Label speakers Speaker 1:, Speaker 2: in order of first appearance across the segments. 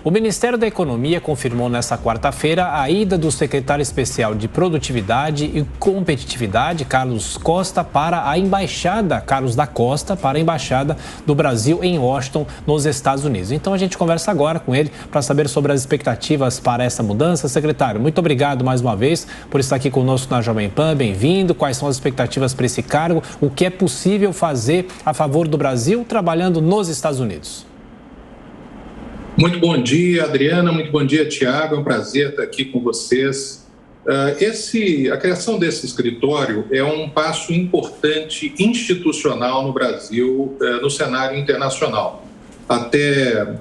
Speaker 1: O Ministério da Economia confirmou nesta quarta-feira a ida do secretário especial de Produtividade e Competitividade, Carlos da Costa, para a Embaixada do Brasil em Washington, nos Estados Unidos. Então a gente conversa agora com ele para saber sobre as expectativas para essa mudança. Secretário, muito obrigado mais uma vez por estar aqui conosco na Jovem Pan. Bem-vindo. Quais são as expectativas para esse cargo? O que é possível fazer a favor do Brasil trabalhando nos Estados Unidos?
Speaker 2: Muito bom dia, Adriana. Muito bom dia, Tiago. É um prazer estar aqui com vocês. A criação desse escritório é um passo importante institucional no Brasil, no cenário internacional. Até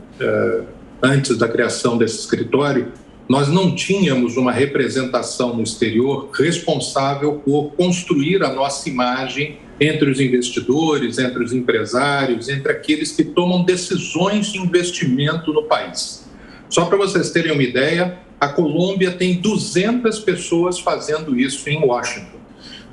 Speaker 2: antes da criação desse escritório, nós não tínhamos uma representação no exterior responsável por construir a nossa imagem entre os investidores, entre os empresários, entre aqueles que tomam decisões de investimento no país. Só para vocês terem uma ideia, a Colômbia tem 200 pessoas fazendo isso em Washington.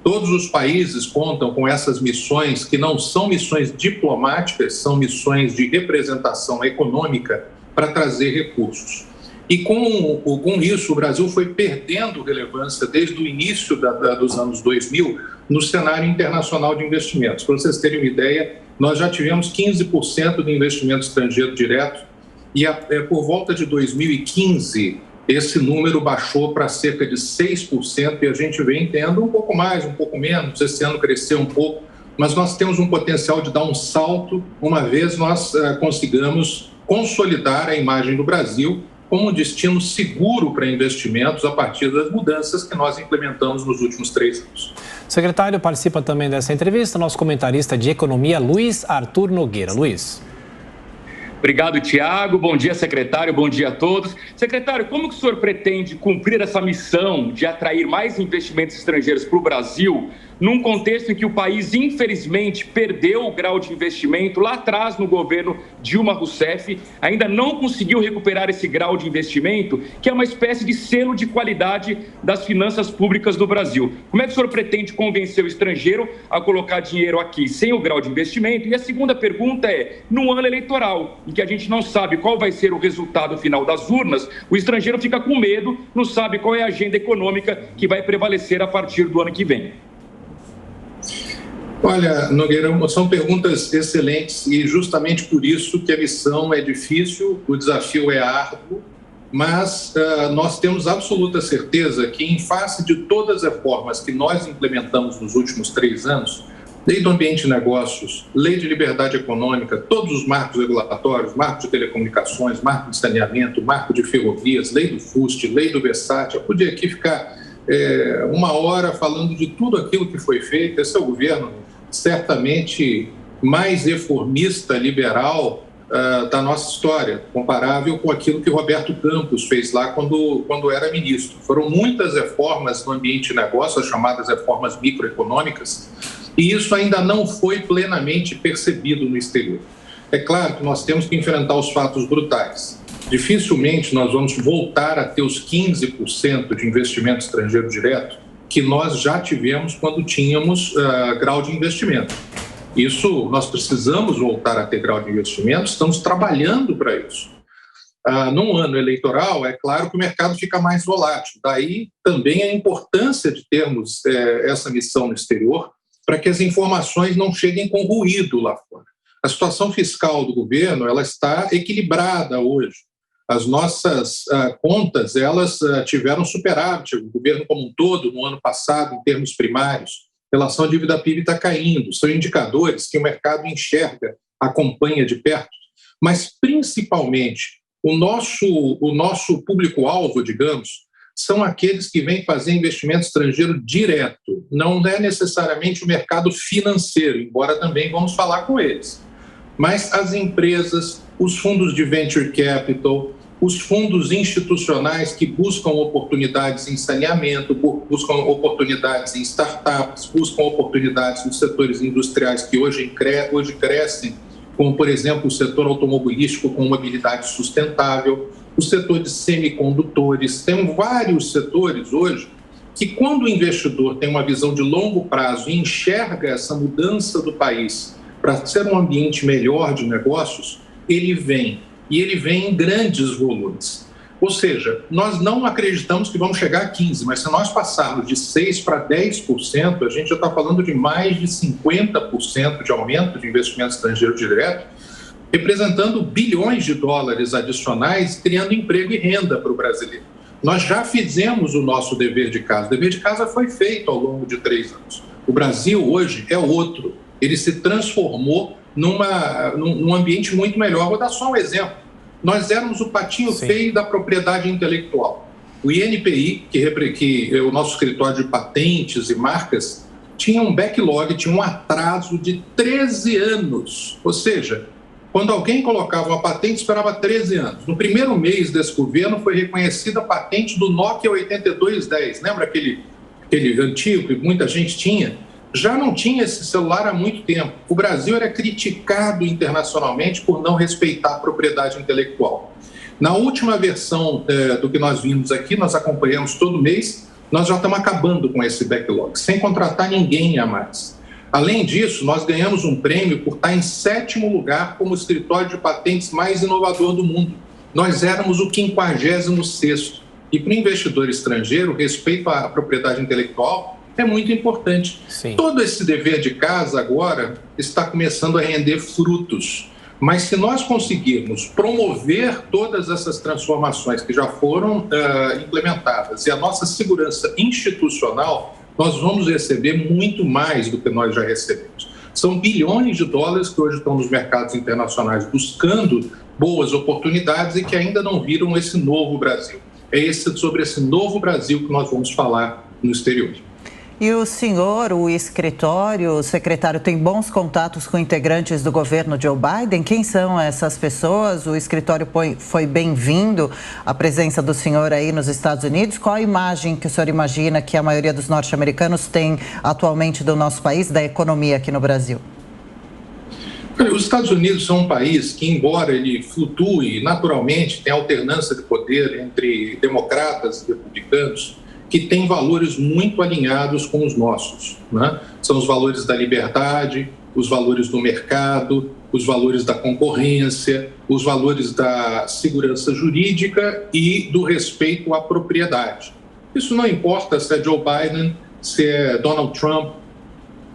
Speaker 2: Todos os países contam com essas missões, que não são missões diplomáticas, são missões de representação econômica para trazer recursos. E com isso, o Brasil foi perdendo relevância desde o início dos anos 2000 no cenário internacional de investimentos. Para vocês terem uma ideia, nós já tivemos 15% de investimento estrangeiro direto e por volta de 2015, esse número baixou para cerca de 6% e a gente vem tendo um pouco mais, um pouco menos. Esse ano cresceu um pouco, mas nós temos um potencial de dar um salto uma vez nós consigamos consolidar a imagem do Brasil como um destino seguro para investimentos a partir das mudanças que nós implementamos nos últimos 3 anos.
Speaker 1: Secretário, participa também dessa entrevista nosso comentarista de economia, Luiz Arthur Nogueira. Luiz.
Speaker 3: Obrigado, Tiago. Bom dia, secretário. Bom dia a todos. Secretário, como que o senhor pretende cumprir essa missão de atrair mais investimentos estrangeiros para o Brasil, num contexto em que o país, infelizmente, perdeu o grau de investimento lá atrás no governo Dilma Rousseff, ainda não conseguiu recuperar esse grau de investimento, que é uma espécie de selo de qualidade das finanças públicas do Brasil? Como é que o senhor pretende convencer o estrangeiro a colocar dinheiro aqui sem o grau de investimento? E a segunda pergunta é, no ano eleitoral, em que a gente não sabe qual vai ser o resultado final das urnas, o estrangeiro fica com medo, não sabe qual é a agenda econômica que vai prevalecer a partir do ano que vem.
Speaker 2: Olha, Nogueira, são perguntas excelentes e justamente por isso que a missão é difícil, o desafio é árduo, mas nós temos absoluta certeza que em face de todas as reformas que nós implementamos nos últimos 3 anos, lei do ambiente de negócios, lei de liberdade econômica, todos os marcos regulatórios, marco de telecomunicações, marco de saneamento, marco de ferrovias, lei do FUST, lei do Versat, eu podia aqui ficar 1 hora falando de tudo aquilo que foi feito. Esse é o governo certamente mais reformista, liberal da nossa história, comparável com aquilo que Roberto Campos fez lá quando era ministro. Foram muitas reformas no ambiente de negócio, as chamadas reformas microeconômicas, e isso ainda não foi plenamente percebido no exterior. É claro que nós temos que enfrentar os fatos brutais. Dificilmente nós vamos voltar a ter os 15% de investimento estrangeiro direto que nós já tivemos quando tínhamos grau de investimento. Isso, nós precisamos voltar a ter grau de investimento, estamos trabalhando para isso. Num ano eleitoral, é claro que o mercado fica mais volátil. Daí também a importância de termos essa missão no exterior para que as informações não cheguem com ruído lá fora. A situação fiscal do governo, ela está equilibrada hoje. As nossas contas, elas tiveram superávit, o governo como um todo, no ano passado, em termos primários. A relação dívida-PIB está caindo. São indicadores que o mercado enxerga, acompanha de perto. Mas, principalmente, o nosso público-alvo, digamos, são aqueles que vêm fazer investimento estrangeiro direto. Não é necessariamente o mercado financeiro, embora também vamos falar com eles. Mas as empresas, os fundos de venture capital, os fundos institucionais que buscam oportunidades em saneamento, buscam oportunidades em startups, buscam oportunidades nos setores industriais que hoje crescem, como, por exemplo, o setor automobilístico com mobilidade sustentável, o setor de semicondutores. Tem vários setores hoje que, quando o investidor tem uma visão de longo prazo e enxerga essa mudança do país para ser um ambiente melhor de negócios, ele vem e ele vem em grandes volumes. Ou seja, nós não acreditamos que vamos chegar a 15%, mas se nós passarmos de 6% para 10%, a gente já está falando de mais de 50% de aumento de investimento estrangeiro direto, representando bilhões de dólares adicionais, criando emprego e renda para o brasileiro. Nós já fizemos o nosso dever de casa. O dever de casa foi feito ao longo de 3 anos. O Brasil hoje é outro. Ele se transformou num ambiente muito melhor. Vou dar só um exemplo. Nós éramos o patinho feio da propriedade intelectual. O INPI, que é o nosso escritório de patentes e marcas, tinha um backlog, tinha um atraso de 13 anos. Ou seja, quando alguém colocava uma patente, esperava 13 anos. No primeiro mês desse governo, foi reconhecida a patente do Nokia 8210. Lembra aquele antigo que muita gente tinha? Já não tinha esse celular há muito tempo. O Brasil era criticado internacionalmente por não respeitar a propriedade intelectual. Na última versão do que nós vimos aqui, nós acompanhamos todo mês, nós já estamos acabando com esse backlog, sem contratar ninguém a mais. Além disso, nós ganhamos um prêmio por estar em 7º lugar como escritório de patentes mais inovador do mundo. Nós éramos o 56º. E para o investidor estrangeiro, o respeito à propriedade intelectual é muito importante.
Speaker 1: Sim.
Speaker 2: Todo esse dever de casa agora está começando a render frutos. Mas se nós conseguirmos promover todas essas transformações que já foram implementadas e a nossa segurança institucional, nós vamos receber muito mais do que nós já recebemos. São bilhões de dólares que hoje estão nos mercados internacionais buscando boas oportunidades e que ainda não viram esse novo Brasil. É sobre esse novo Brasil que nós vamos falar no exterior.
Speaker 4: E o senhor, o escritório, o secretário, tem bons contatos com integrantes do governo Joe Biden? Quem são essas pessoas? O escritório foi bem-vindo à presença do senhor aí nos Estados Unidos? Qual a imagem que o senhor imagina que a maioria dos norte-americanos tem atualmente do nosso país, da economia aqui no Brasil?
Speaker 2: Os Estados Unidos são um país que, embora ele flutue naturalmente, tem alternância de poder entre democratas e republicanos, que tem valores muito alinhados com os nossos, né? São os valores da liberdade, os valores do mercado, os valores da concorrência, os valores da segurança jurídica e do respeito à propriedade. Isso não importa se é Joe Biden, se é Donald Trump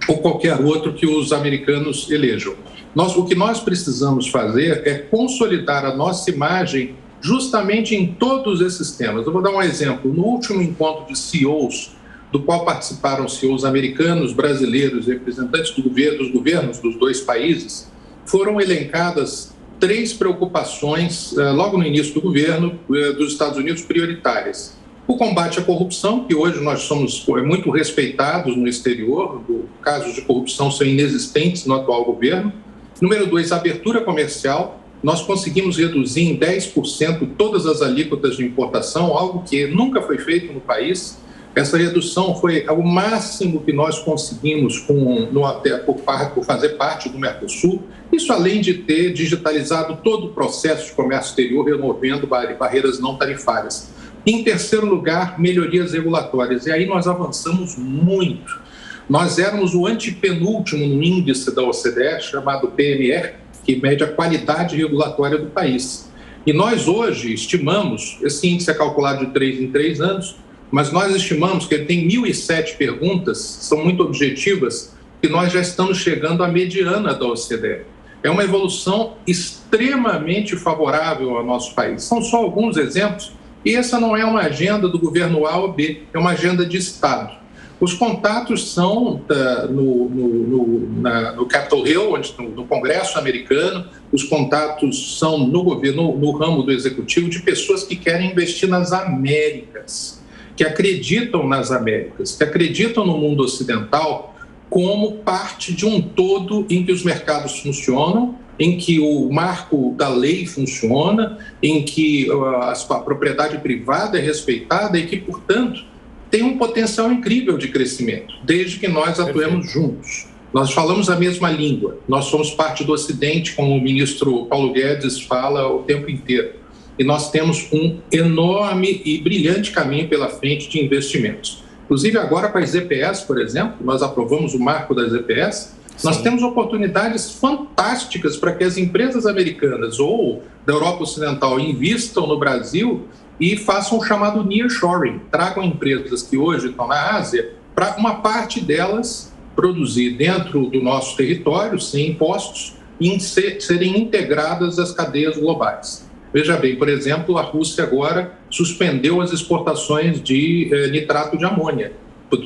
Speaker 2: ou qualquer outro que os americanos elejam. O que nós precisamos fazer é consolidar a nossa imagem justamente em todos esses temas. Eu vou dar um exemplo. No último encontro de CEOs, do qual participaram CEOs americanos, brasileiros, representantes dos governos dos 2 países, foram elencadas 3 preocupações, logo no início do governo dos Estados Unidos, prioritárias. O combate à corrupção, que hoje nós somos muito respeitados no exterior, casos de corrupção são inexistentes no atual governo. Número 2, a abertura comercial. Nós conseguimos reduzir em 10% todas as alíquotas de importação, algo que nunca foi feito no país. Essa redução foi o máximo que nós conseguimos por fazer parte do Mercosul. Isso além de ter digitalizado todo o processo de comércio exterior, removendo barreiras não tarifárias. Em terceiro lugar, melhorias regulatórias. E aí nós avançamos muito. Nós éramos o antepenúltimo no índice da OCDE, chamado PMR, que mede a qualidade regulatória do país. E nós hoje estimamos, esse índice é calculado de 3 em 3 anos, mas nós estimamos que ele tem 1.007 perguntas, são muito objetivas, e nós já estamos chegando à mediana da OCDE. É uma evolução extremamente favorável ao nosso país. São só alguns exemplos, e essa não é uma agenda do governo A ou B, é uma agenda de Estado. Os contatos são no Capitol Hill, no Congresso americano, os contatos são no governo, no ramo do executivo, de pessoas que querem investir nas Américas, que acreditam nas Américas, que acreditam no mundo ocidental como parte de um todo em que os mercados funcionam, em que o marco da lei funciona, em que a propriedade privada é respeitada e que, portanto, tem um potencial incrível de crescimento, desde que nós atuemos juntos. Nós falamos a mesma língua, nós somos parte do Ocidente, como o ministro Paulo Guedes fala o tempo inteiro. E nós temos um enorme e brilhante caminho pela frente de investimentos. Inclusive agora com as EPS, por exemplo, nós aprovamos o marco das EPS, Sim. Nós temos oportunidades fantásticas para que as empresas americanas ou da Europa Ocidental invistam no Brasil e façam o chamado nearshoring, tragam empresas que hoje estão na Ásia para uma parte delas produzir dentro do nosso território, sem impostos, e serem integradas às cadeias globais. Veja bem, por exemplo, a Rússia agora suspendeu as exportações de nitrato de amônia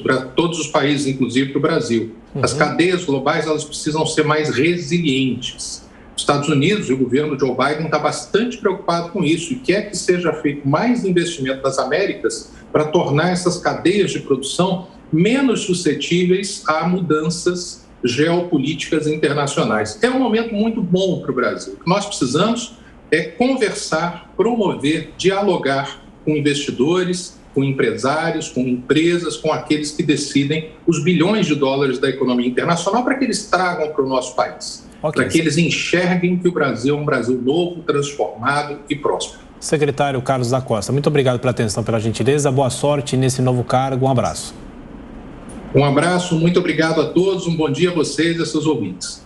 Speaker 2: para todos os países, inclusive para o Brasil. As cadeias globais elas precisam ser mais resilientes. Os Estados Unidos e o governo Joe Biden está bastante preocupado com isso e quer que seja feito mais investimento nas Américas para tornar essas cadeias de produção menos suscetíveis a mudanças geopolíticas internacionais. É um momento muito bom para o Brasil. O que nós precisamos é conversar, promover, dialogar com investidores, com empresários, com empresas, com aqueles que decidem os bilhões de dólares da economia internacional para que eles tragam para o nosso país. Okay. Para que eles enxerguem que o Brasil é um Brasil novo, transformado e próspero.
Speaker 1: Secretário Carlos da Costa, muito obrigado pela atenção, pela gentileza. Boa sorte nesse novo cargo. Um abraço.
Speaker 2: Um abraço, muito obrigado a todos. Um bom dia a vocês e a seus ouvintes.